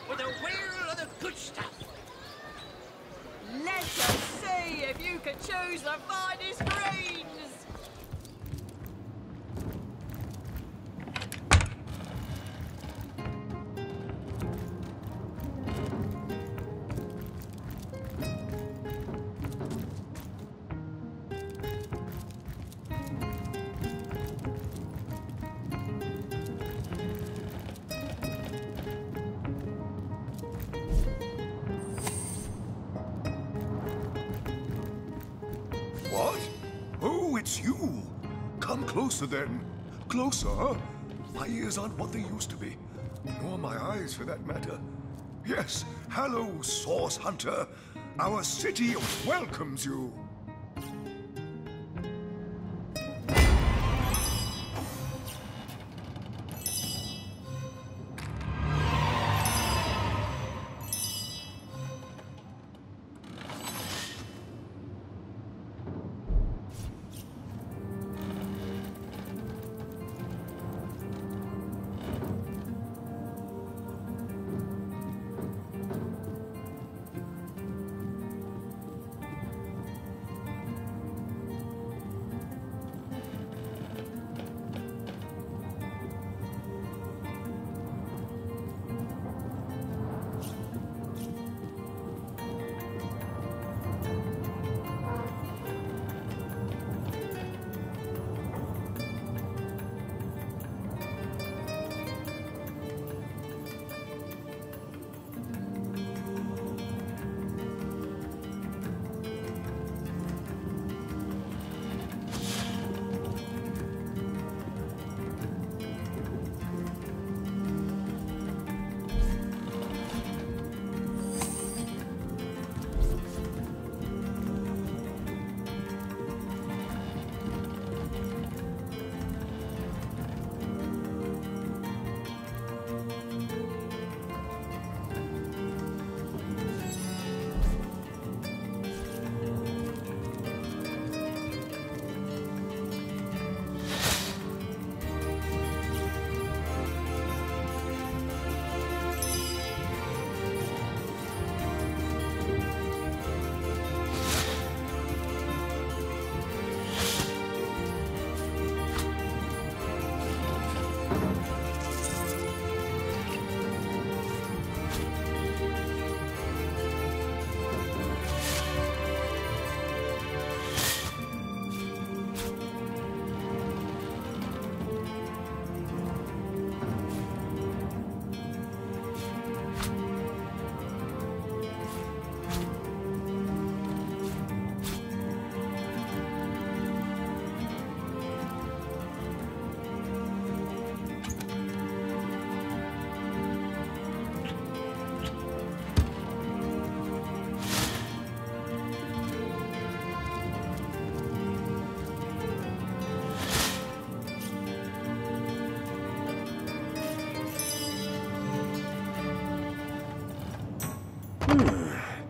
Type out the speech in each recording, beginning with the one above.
with a wheel of the good stuff. Let us see if you can choose the finest greens. What? Oh, it's you. Come closer then. Closer? My ears aren't what they used to be. Nor my eyes, for that matter. Yes, hello, Source Hunter. Our city welcomes you.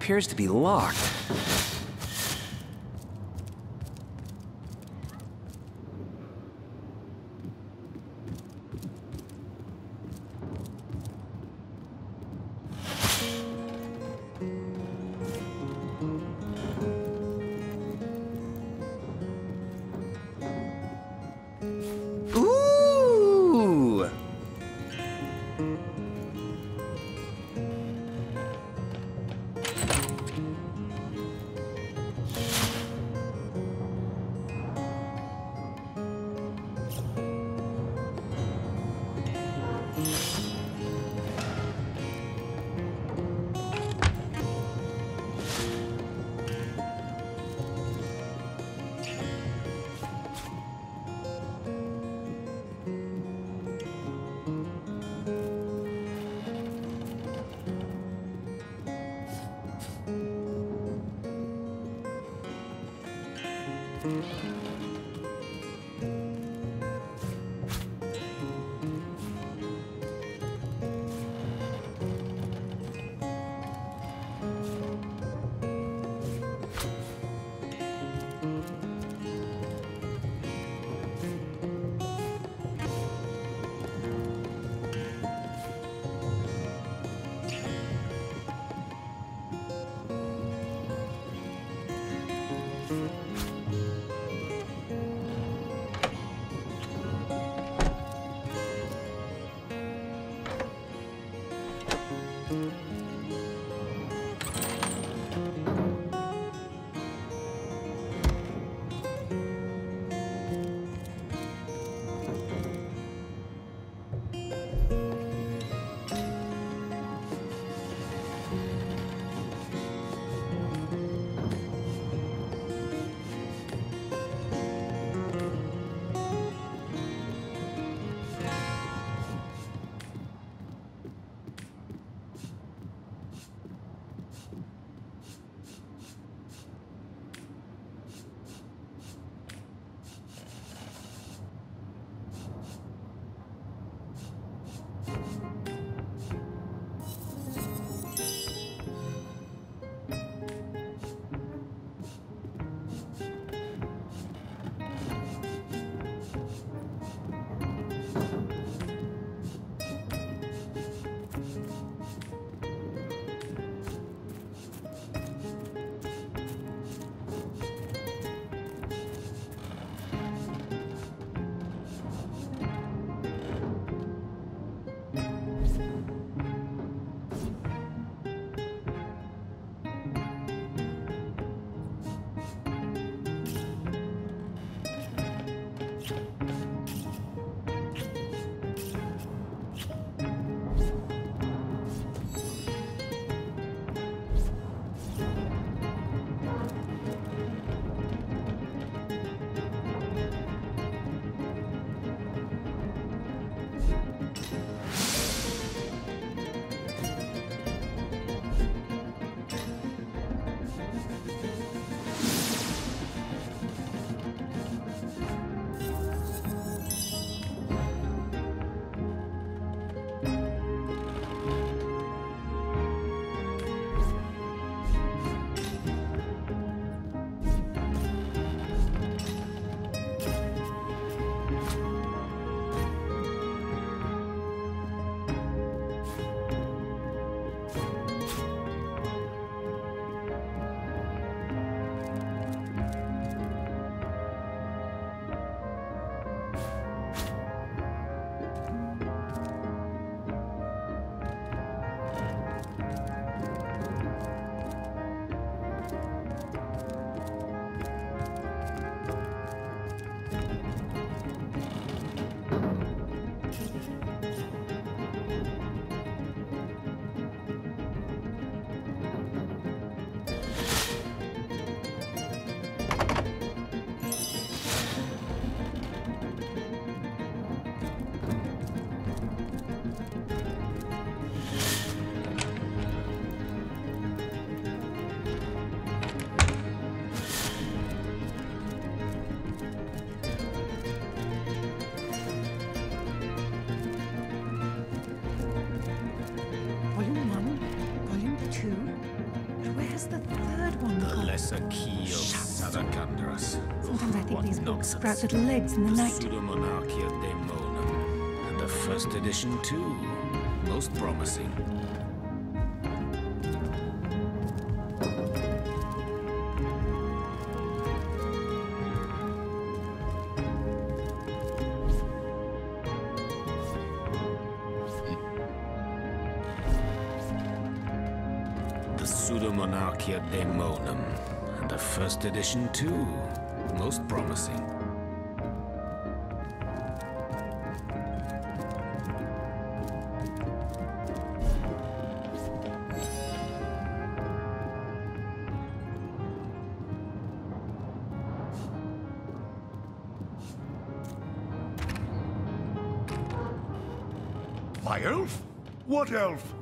Appears to be locked. Ooh! Sometimes I think these books sprout little legs in the night. Pseudomonarchia Daemonum. And a first edition too. Most promising. The Pseudomonarchia Daemonum. And a first edition too. Most promising. My elf? What elf?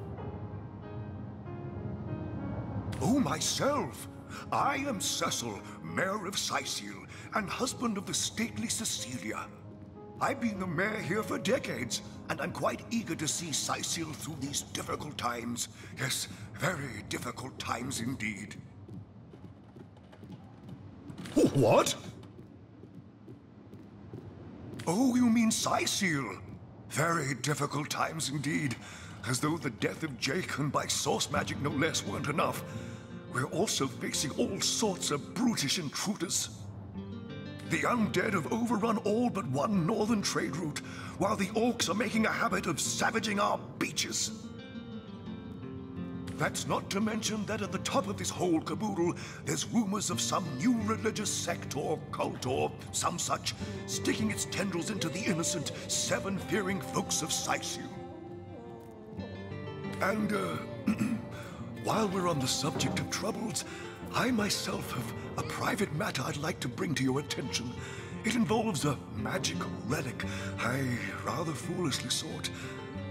Oh, myself. I am Cecil, Mayor of Syceal, and husband of the stately Cecilia. I've been the mayor here for decades, and I'm quite eager to see Syceal through these difficult times. Yes, very difficult times indeed. What? Oh, you mean Syceal? Very difficult times indeed. As though the death of Jahan by source magic no less weren't enough. We're also facing all sorts of brutish intruders. The undead have overrun all but one northern trade route, while the orcs are making a habit of savaging our beaches. That's not to mention that at the top of this whole caboodle, there's rumors of some new religious sect or cult or some such, sticking its tendrils into the innocent, seven-fearing folks of Syceal. And, while we're on the subject of troubles, I myself have a private matter I'd like to bring to your attention. It involves a magical relic I rather foolishly sought.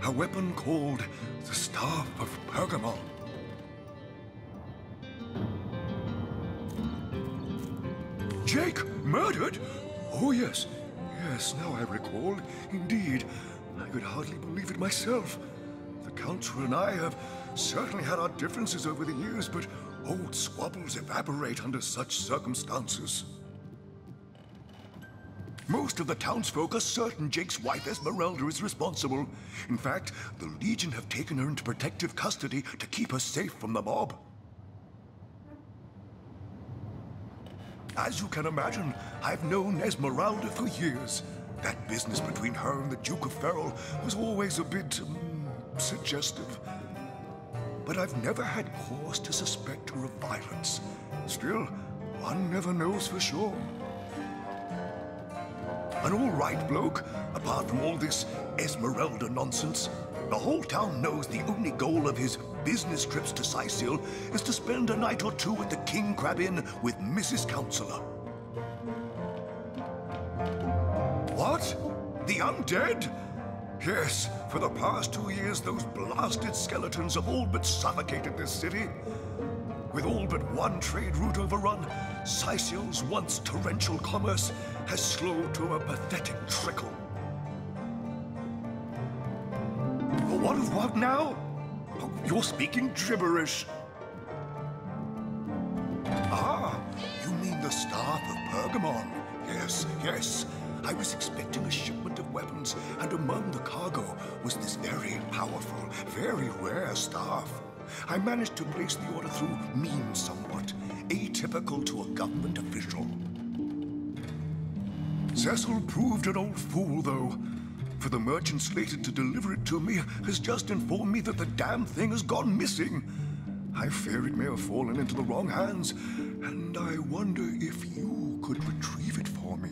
A weapon called the Staff of Pergamon. Jake murdered? Oh yes, yes, now I recall. Indeed, I could hardly believe it myself. The Council and I have certainly had our differences over the years, but old squabbles evaporate under such circumstances. Most of the townsfolk are certain Jake's wife Esmeralda is responsible. In fact, the Legion have taken her into protective custody to keep her safe from the mob. As you can imagine, I've known Esmeralda for years. That business between her and the Duke of Ferrol was always a bit suggestive. But I've never had cause to suspect her of violence. Still, one never knows for sure. An all-right bloke, apart from all this Esmeralda nonsense. The whole town knows the only goal of his business trips to Syceal is to spend a night or two at the King Crab Inn with Mrs. Counselor. What? The undead? Yes, for the past 2 years, those blasted skeletons have all but suffocated this city. With all but one trade route overrun, Syceal's once torrential commerce has slowed to a pathetic trickle. What now? Oh, you're speaking gibberish. Ah, you mean the Staff of Pergamon? Yes, yes. I was expecting a shipment of weapons, and among the cargo was this very powerful, very rare staff. I managed to place the order through means somewhat, atypical to a government official. Cecil proved an old fool, though. For the merchant slated to deliver it to me has just informed me that the damn thing has gone missing. I fear it may have fallen into the wrong hands, and I wonder if you could retrieve it for me.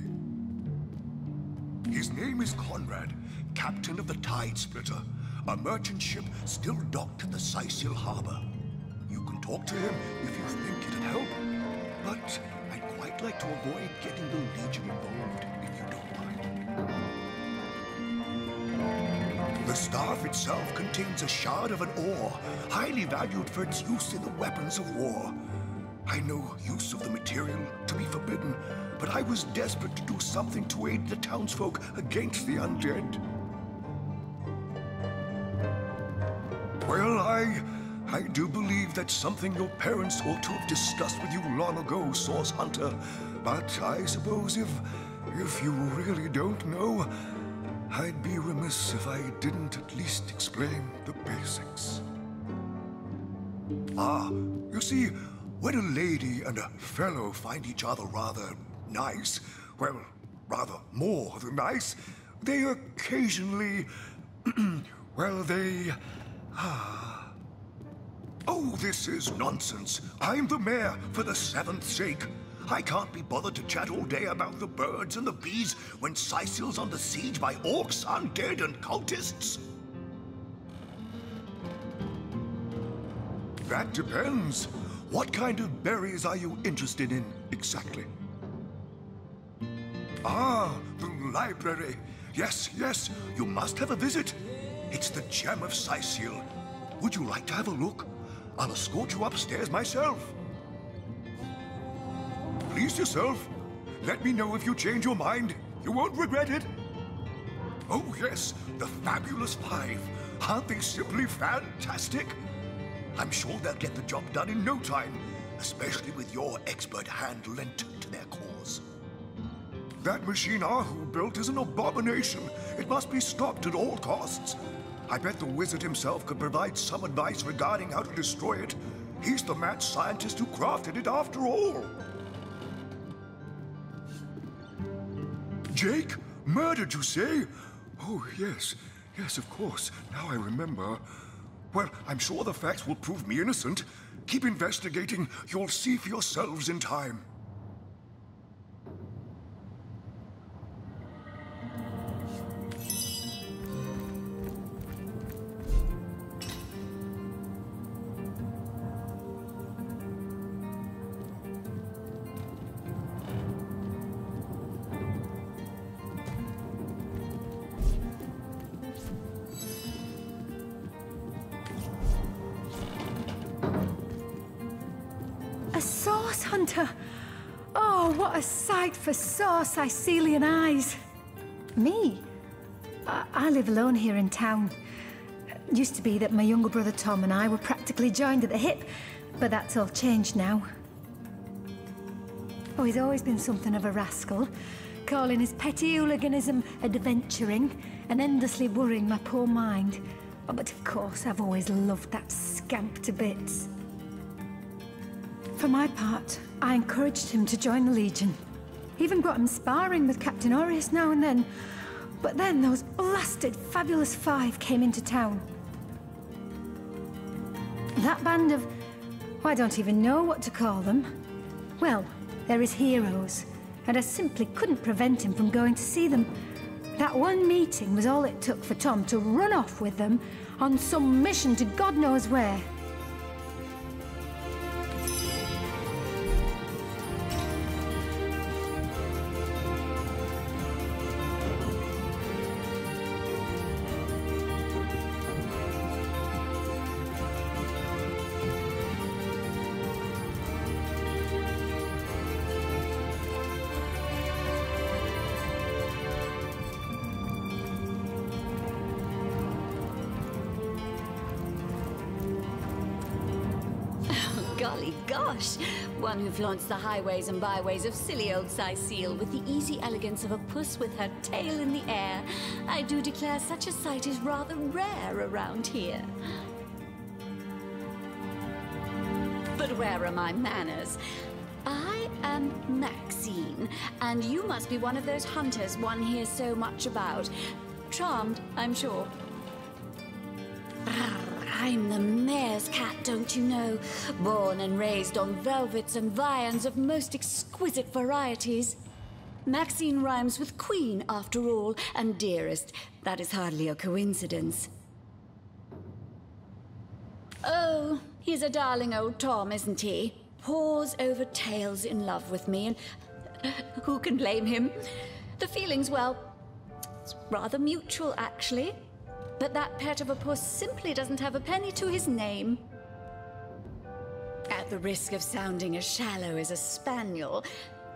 His name is Conrad, captain of the Tide Splitter, a merchant ship still docked at the Syceal harbor. You can talk to him if you think it'd help, but I'd quite like to avoid getting the Legion involved, if you don't mind. The staff itself contains a shard of an ore, highly valued for its use in the weapons of war. I know use of the material to be forbidden, but I was desperate to do something to aid the townsfolk against the undead. Well, I do believe that's something your parents ought to have discussed with you long ago, Source Hunter. But I suppose if you really don't know, I'd be remiss if I didn't at least explain the basics. Ah, you see, when a lady and a fellow find each other rather nice, well, rather more than nice, they occasionally, well, they... Oh, this is nonsense. I'm the mayor for the 7th sake. I can't be bothered to chat all day about the birds and the bees when Sicil's under siege by orcs, undead, and cultists. That depends. What kind of berries are you interested in, exactly? Ah, the library. Yes, yes, you must have a visit. It's the gem of Sicil. Would you like to have a look? I'll escort you upstairs myself. Please yourself. Let me know if you change your mind. You won't regret it. Oh yes, the Fabulous Five. Aren't they simply fantastic? I'm sure they'll get the job done in no time, especially with your expert hand lent to their cause. That machine Ahu built is an abomination. It must be stopped at all costs. I bet the wizard himself could provide some advice regarding how to destroy it. He's the mad scientist who crafted it after all. Jake? Murdered, you say? Oh, yes. Yes, of course. Now I remember. Well, I'm sure the facts will prove me innocent. Keep investigating. You'll see for yourselves in time. A source hunter! Oh, what a sight for sore Sicilian eyes! Me? I live alone here in town. Used to be that my younger brother Tom and I were practically joined at the hip, but that's all changed now. Oh, he's always been something of a rascal, calling his petty hooliganism adventuring and endlessly worrying my poor mind. Oh, but of course, I've always loved that scamp to bits. For my part, I encouraged him to join the Legion. Even got him sparring with Captain Aureus now and then. But then those blasted Fabulous Five came into town. That band of... I don't even know what to call them. Well, they're his heroes, and I simply couldn't prevent him from going to see them. That one meeting was all it took for Tom to run off with them on some mission to God knows where. Golly gosh! One who flaunts the highways and byways of silly old Sicile with the easy elegance of a puss with her tail in the air. I do declare such a sight is rather rare around here. But where are my manners? I am Maxine, and you must be one of those hunters one hears so much about. Charmed, I'm sure. I'm the mayor's cat, don't you know? Born and raised on velvets and viands of most exquisite varieties. Maxine rhymes with queen, after all, and dearest. That is hardly a coincidence. Oh, he's a darling old Tom, isn't he? Paws over tails in love with me, and who can blame him? The feeling's, well, it's rather mutual, actually. But that pet of a puss simply doesn't have a penny to his name. At the risk of sounding as shallow as a spaniel,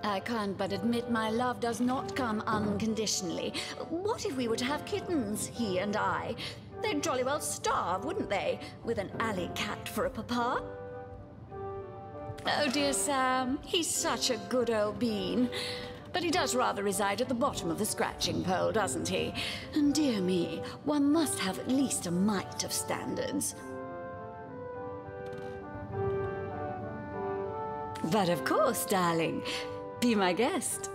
I can't but admit my love does not come unconditionally. What if we were to have kittens, he and I? They'd jolly well starve, wouldn't they, with an alley cat for a papa? Oh, dear Sam, he's such a good old bean. But he does rather reside at the bottom of the scratching pole, doesn't he? And dear me, one must have at least a mite of standards. But of course, darling, be my guest.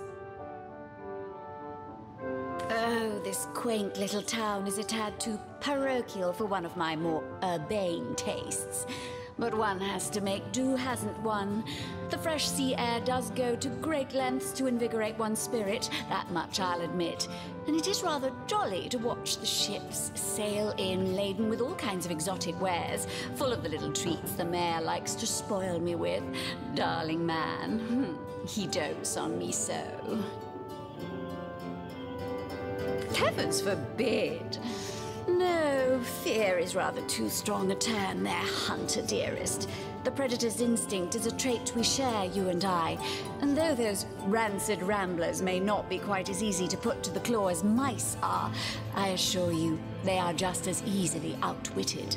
Oh, this quaint little town is a tad too parochial for one of my more urbane tastes. But one has to make do, hasn't one? The fresh sea air does go to great lengths to invigorate one's spirit, that much I'll admit. And it is rather jolly to watch the ships sail in laden with all kinds of exotic wares, full of the little treats the mayor likes to spoil me with. Darling man, he dotes on me so. Heavens forbid! No, fear is rather too strong a term there, Hunter dearest. The predator's instinct is a trait we share, you and I. And though those rancid ramblers may not be quite as easy to put to the claw as mice are, I assure you they are just as easily outwitted.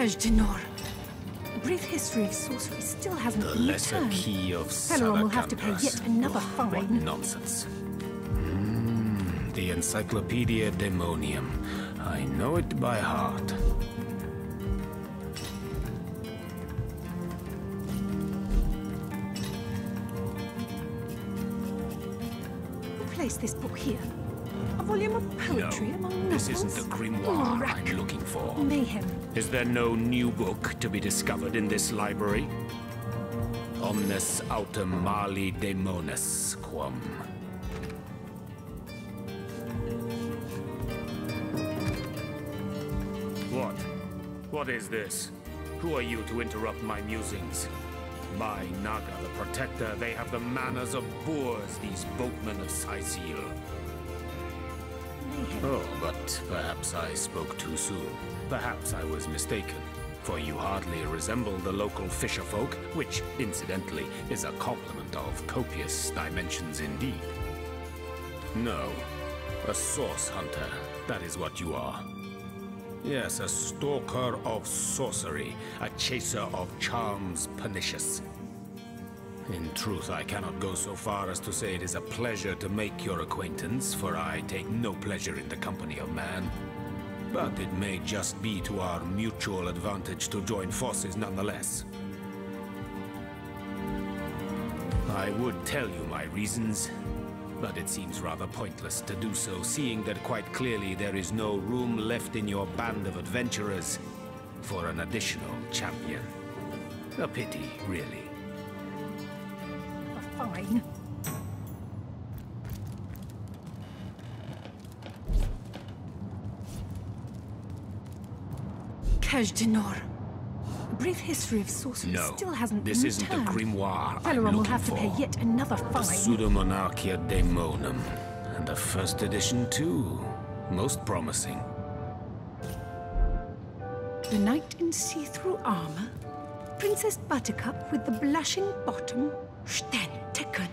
Kaj'Dinor. A brief history of sorcery still hasn't The been lesser returned. key of Fellow will have to pay yet another What fine. nonsense. The Encyclopedia Demonium. I know it by heart. Who placed this book here? A volume of poetry No, among this novels? isn't the grimoire Rack. I'm looking for. Mayhem. Is there no new book to be discovered in this library? Omnes autem mali daemonis quam. What? What is this? Who are you to interrupt my musings? By Naga, the Protector, they have the manners of boors, these boatmen of Sicil. Oh, but perhaps I spoke too soon. Perhaps I was mistaken, for you hardly resemble the local fisherfolk, which, incidentally, is a compliment of copious dimensions indeed. No, a source hunter, that is what you are. Yes, a stalker of sorcery, a chaser of charms pernicious. In truth, I cannot go so far as to say it is a pleasure to make your acquaintance, for I take no pleasure in the company of man. But it may just be to our mutual advantage to join forces nonetheless. I would tell you my reasons, but it seems rather pointless to do so, seeing that quite clearly there is no room left in your band of adventurers for an additional champion. A pity, really. Fine. Cache de Nor. A brief history of sorcery No, still hasn't this been isn't the returned. grimoire I'm Valeron will looking have to pay for. yet another The fine. Pseudomonarchia Daemonum, and the first edition too. Most promising. The knight in see-through armor, Princess Buttercup with the blushing bottom, Sterntecken.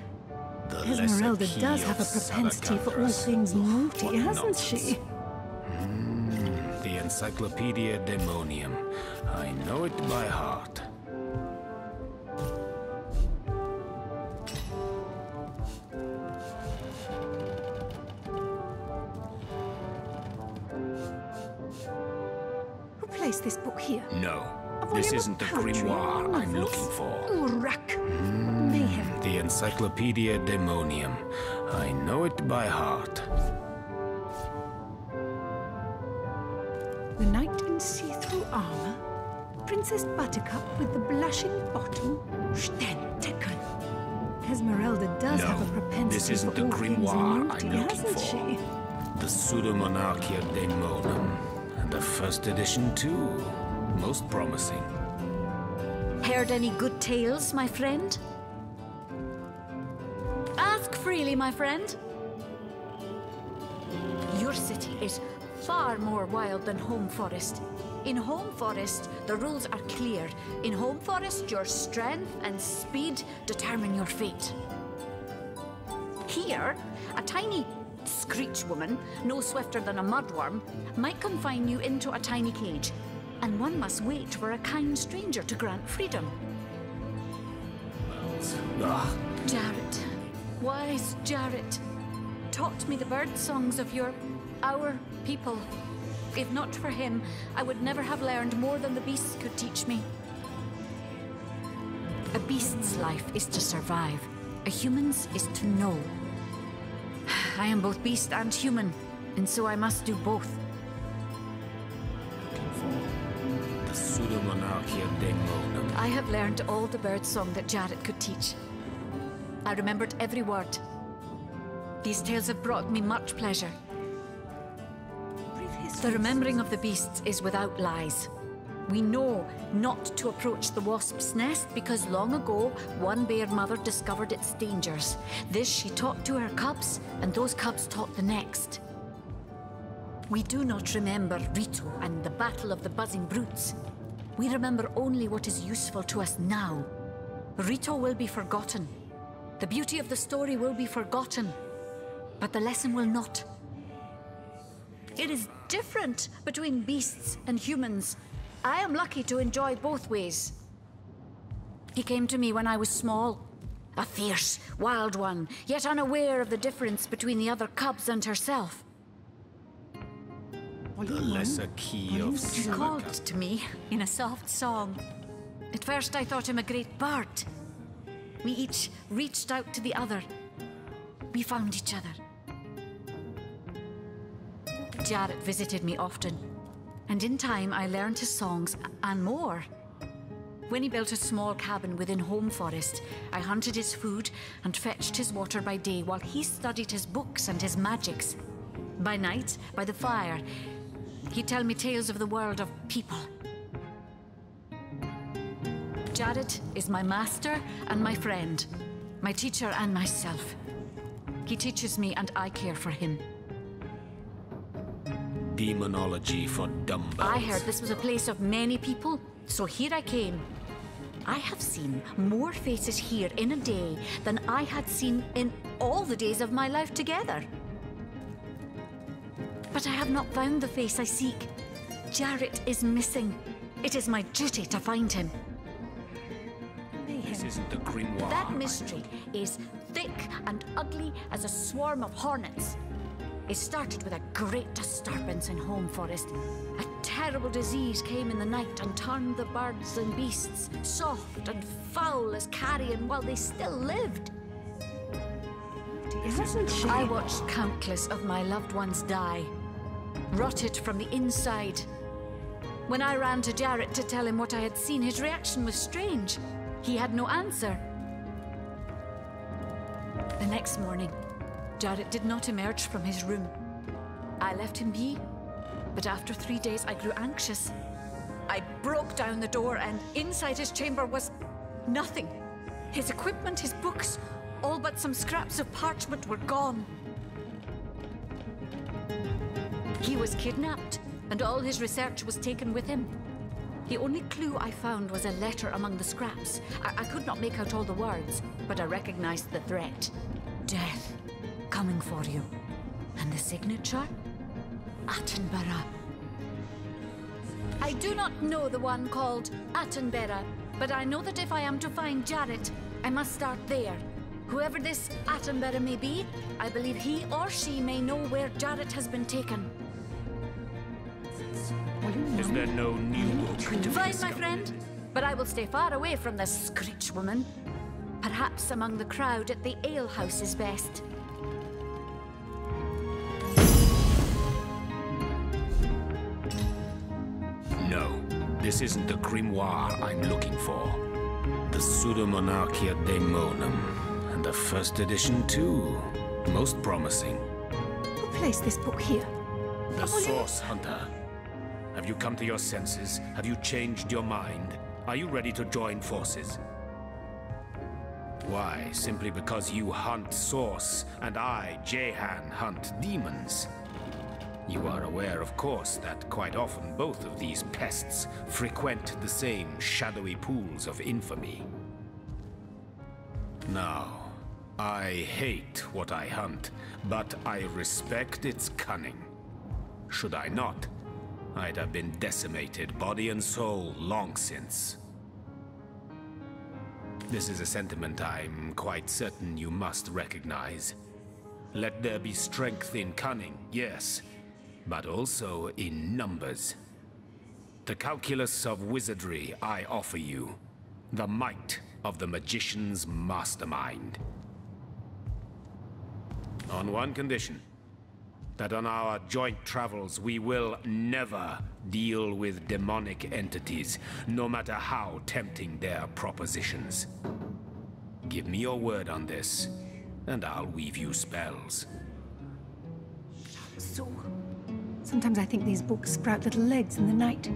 The Esmeralda lesser key does have a of propensity for all Salacandras. things naughty, What hasn't nonsense. she? The Encyclopedia Daemonium. I know it by heart. Who placed this book here? No, A this volume of isn't the poetry, grimoire I'm novels? looking for. Rack. Mayhem. The Encyclopedia Daemonium. I know it by heart. The knight in see-through armor, Princess Buttercup with the blushing bottom, Sterntecken. Esmeralda does have a No, propensity this isn't for the all things grimoire naughty, I'm looking hasn't for. she? The Pseudomonarchia Daemonum, and the first edition too. Most promising. Heard any good tales, my friend? Ask freely, my friend. Your city is far more wild than Home Forest. In Home Forest, the rules are clear. In Home Forest, your strength and speed determine your fate. Here, a tiny screech woman, no swifter than a mudworm, might confine you into a tiny cage, and one must wait for a kind stranger to grant freedom. Ah, Jarrett, wise Jarrett, taught me the bird songs of our people. If not for him, I would never have learned more than the beasts could teach me. A beast's life is to survive. A human's is to know. I am both beast and human, and so I must do both. the Pseudomonarchia Daemonum. I have learned all the bird song that Jarrett could teach. I remembered every word. These tales have brought me much pleasure. The remembering of the beasts is without lies. We know not to approach the wasp's nest because long ago one bear mother discovered its dangers. This she taught to her cubs, and those cubs taught the next. We do not remember Rito and the battle of the buzzing brutes. We remember only what is useful to us now. Rito will be forgotten. The beauty of the story will be forgotten, but the lesson will not. It is different between beasts and humans. I am lucky to enjoy both ways. He came to me when I was small, a fierce, wild one, yet unaware of the difference between the other cubs and herself. The lesser key of He Salacandras. called to me in a soft song. At first I thought him a great bird. We each reached out to the other. We found each other. Jared visited me often, and in time I learned his songs and more. When he built a small cabin within Home Forest, I hunted his food and fetched his water by day while he studied his books and his magics. By night, by the fire, he'd tell me tales of the world of people. Jared is my master and my friend, my teacher and myself. He teaches me and I care for him. Demonology for dumbbells. I heard this was a place of many people, so here I came. I have seen more faces here in a day than I had seen in all the days of my life together. But I have not found the face I seek. Jared is missing. It is my duty to find him. This isn't the grimoire. That mystery is thick and ugly as a swarm of hornets. It started with a great disturbance in Home Forest. A terrible disease came in the night and turned the birds and beasts soft and foul as carrion while they still lived. I watched countless of my loved ones die, rotted from the inside. When I ran to Jared to tell him what I had seen, his reaction was strange. He had no answer. The next morning, Jared did not emerge from his room. I left him be, but after 3 days I grew anxious. I broke down the door and inside his chamber was nothing. His equipment, his books, all but some scraps of parchment were gone. He was kidnapped, and all his research was taken with him. The only clue I found was a letter among the scraps. I could not make out all the words, but I recognized the threat. Death, coming for you. And the signature? Attenborough. I do not know the one called Attenborough, but I know that if I am to find Jared, I must start there. Whoever this Attenborough may be, I believe he or she may know where Jared has been taken. Is there no new book to Fine, discover? my friend, but I will stay far away from this screech woman. Perhaps among the crowd at the alehouse is best. No, this isn't the grimoire I'm looking for. The Pseudomonarchia Daemonum, and the first edition too. Most promising. Who placed this book here? The Source Hunter. Have you come to your senses? Have you changed your mind? Are you ready to join forces? Why, simply because you hunt Source, and I, Jahan, hunt demons. You are aware, of course, that quite often both of these pests frequent the same shadowy pools of infamy. Now, I hate what I hunt, but I respect its cunning. Should I not, I'd have been decimated, body and soul, long since. This is a sentiment I'm quite certain you must recognize. Let there be strength in cunning, yes, but also in numbers. The calculus of wizardry I offer you, the might of the magician's mastermind. On one condition, that on our joint travels we will never deal with demonic entities, no matter how tempting their propositions. Give me your word on this, and I'll weave you spells. So, sometimes I think these books sprout little legs in the night.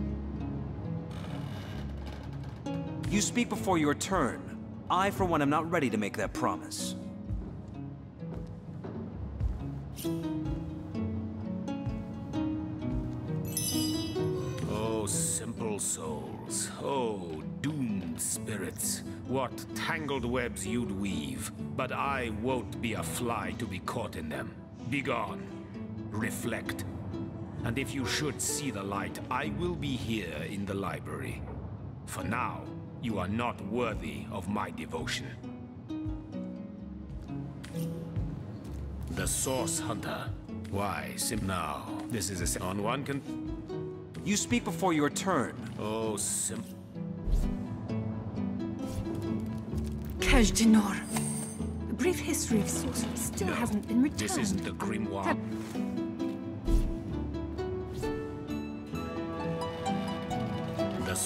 You speak before your turn. I, for one, am not ready to make that promise. Oh, simple souls. Oh, doomed spirits. What tangled webs you'd weave. But I won't be a fly to be caught in them. Begone. Reflect. And if you should see the light, I will be here in the library. For now, you are not worthy of my devotion. The Source Hunter. Why, now, this is a... On one can... You speak before your turn. Oh, Kaj Janor. A brief history of sorcery still hasn't been returned. This isn't the grimoire.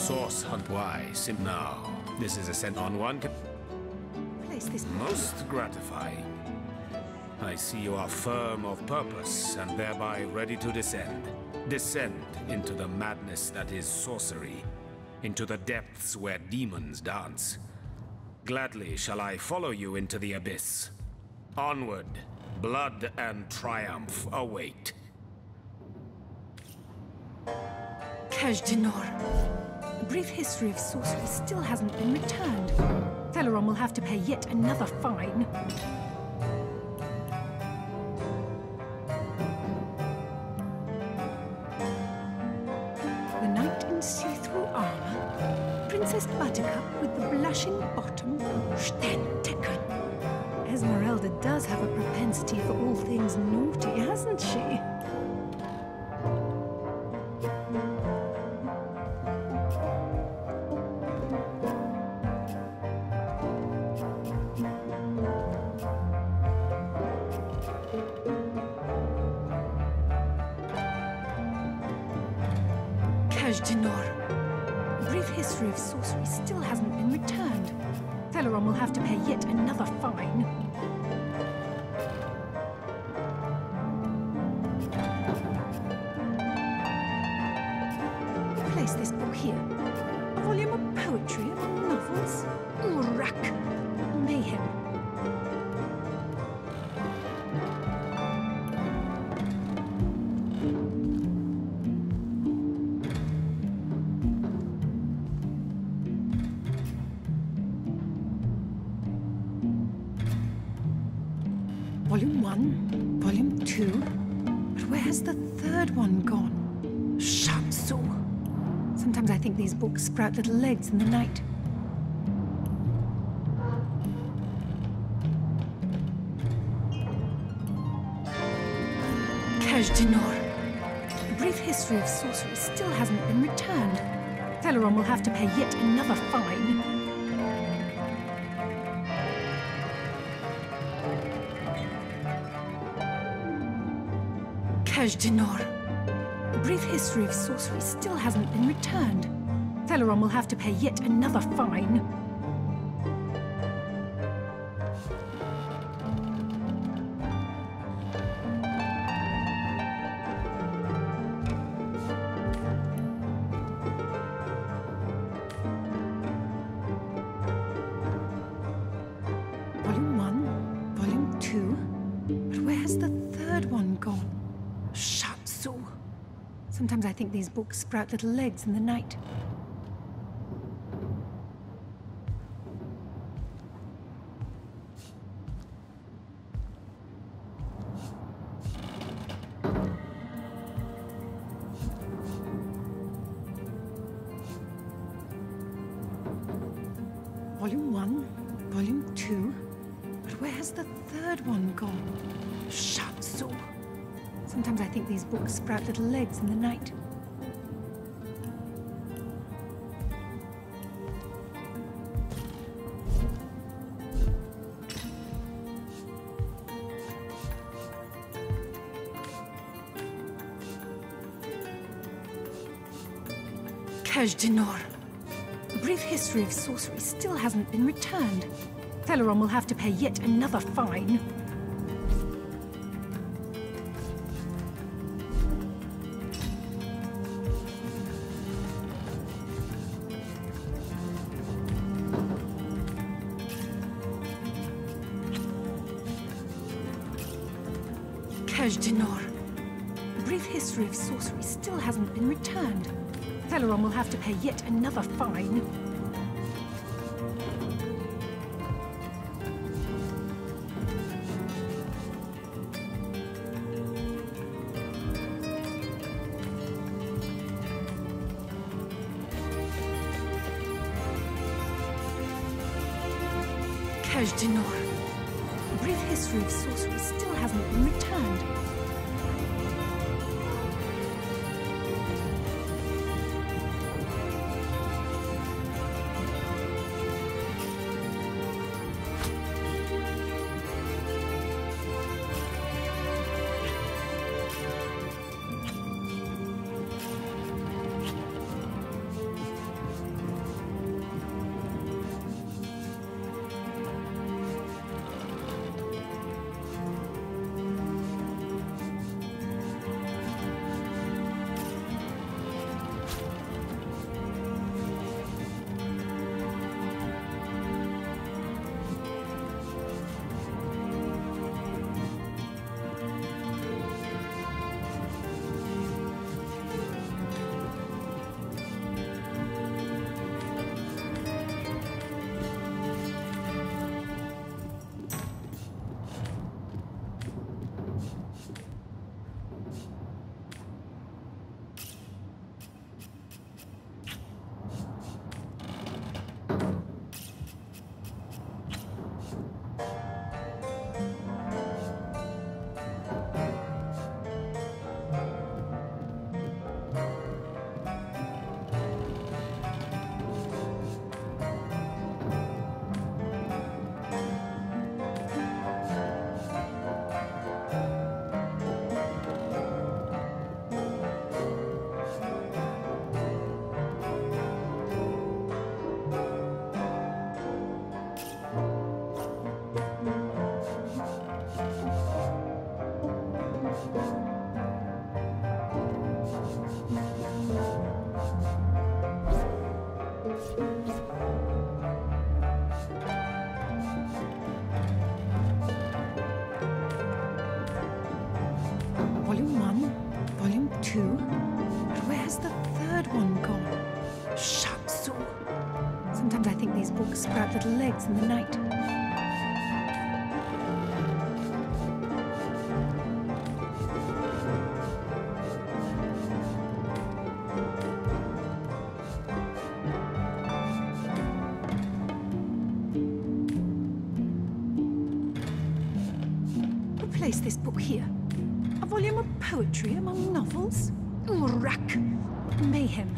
source hunt wise. Now, this is a scent on one. Place this Most gratifying. I see you are firm of purpose and thereby ready to descend. Descend into the madness that is sorcery, into the depths where demons dance. Gladly shall I follow you into the abyss. Onward, blood and triumph await. Kaj'Dinor. A brief history of sorcery still hasn't been returned. Teleron will have to pay yet another fine. The knight in see-through armor. Princess Buttercup with the blushing bottom. Stenteken. Esmeralda does have a propensity for all things naughty, hasn't she? Kaj'Dinor. A brief history of sorcery still hasn't been returned. Teleron will have to pay yet another fine. Place this book here. A volume of poetry, of novels. Urak. Mayhem. Volume 1, Volume 2. But where has the third one gone? Shamsu. Sometimes I think these books sprout little legs in the night. Kaj'Dinor. A brief history of sorcery still hasn't been returned. Teleron will have to pay yet another fine. Kaj'Dinor. A brief history of sorcery still hasn't been returned. Teleron will have to pay yet another fine. Volume 1, Volume 2. But where has the third one gone? Shamsu. Sometimes I think these books sprout little legs in the night. Volume 1, Volume 2. But where has the third one gone? Shamsu. Sometimes I think these books sprout little legs in the night. Kaj'Dinor. A brief history of sorcery still hasn't been returned. Teleron will have to pay yet another fine. Kaj'Dinor. A brief history of sorcery still hasn't been returned. Teleron will have to pay yet another fine. Kaj'Dinor. A brief history of sorcery still hasn't been returned. two. But where's the third one gone? Shatsu. Sometimes I think these books sprout little legs in the night. Place this book here. A volume of poetry among novels? Urak! Mayhem.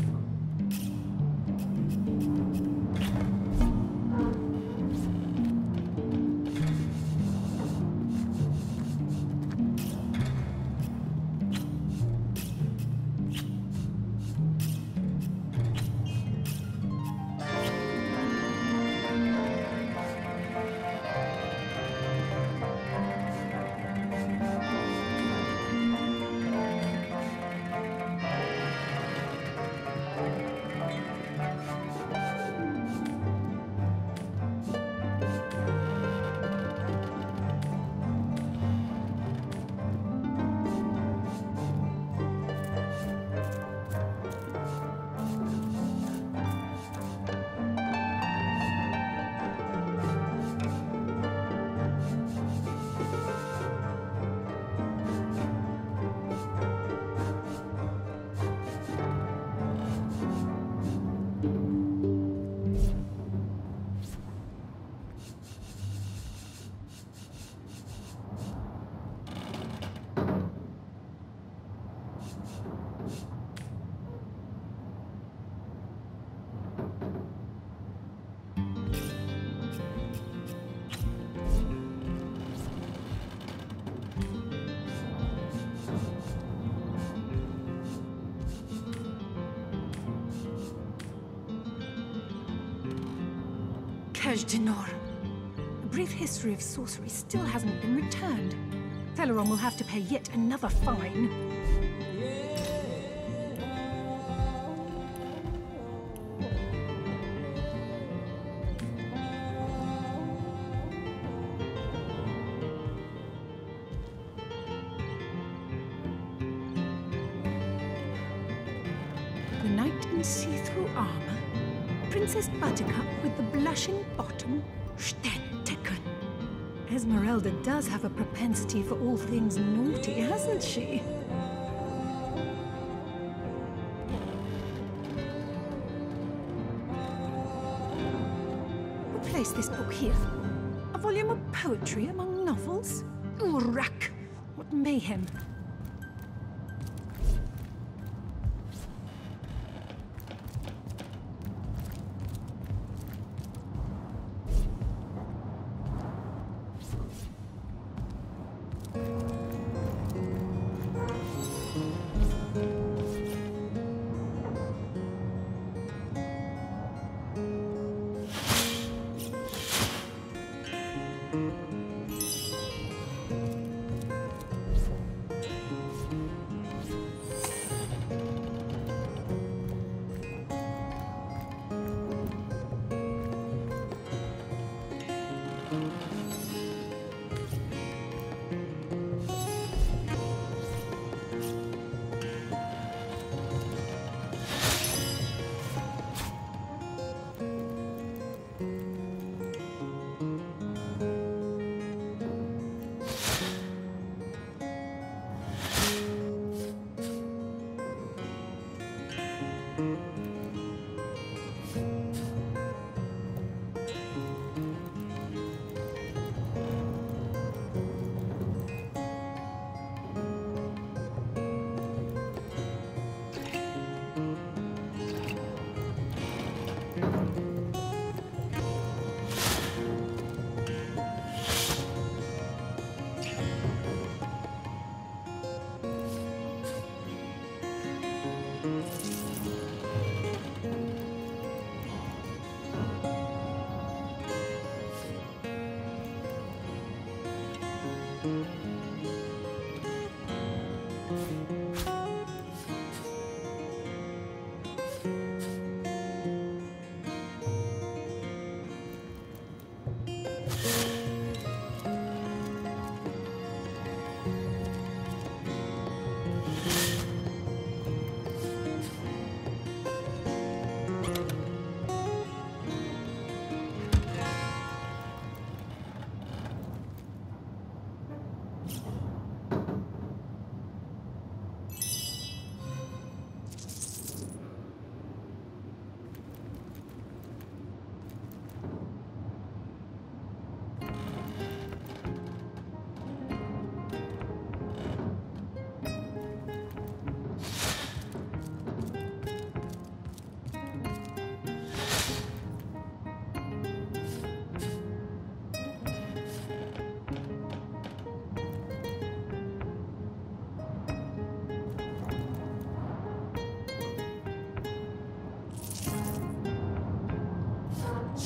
Dinor. A brief history of sorcery still hasn't been returned. Teleron will have to pay yet another fine. The knight in see-through armor. Princess Buttercup with the blushing bottom, Stenteken. Esmeralda does have a propensity for all things naughty, hasn't she? Replace this book here. A volume of poetry among novels? Urak! What mayhem!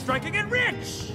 striking it rich!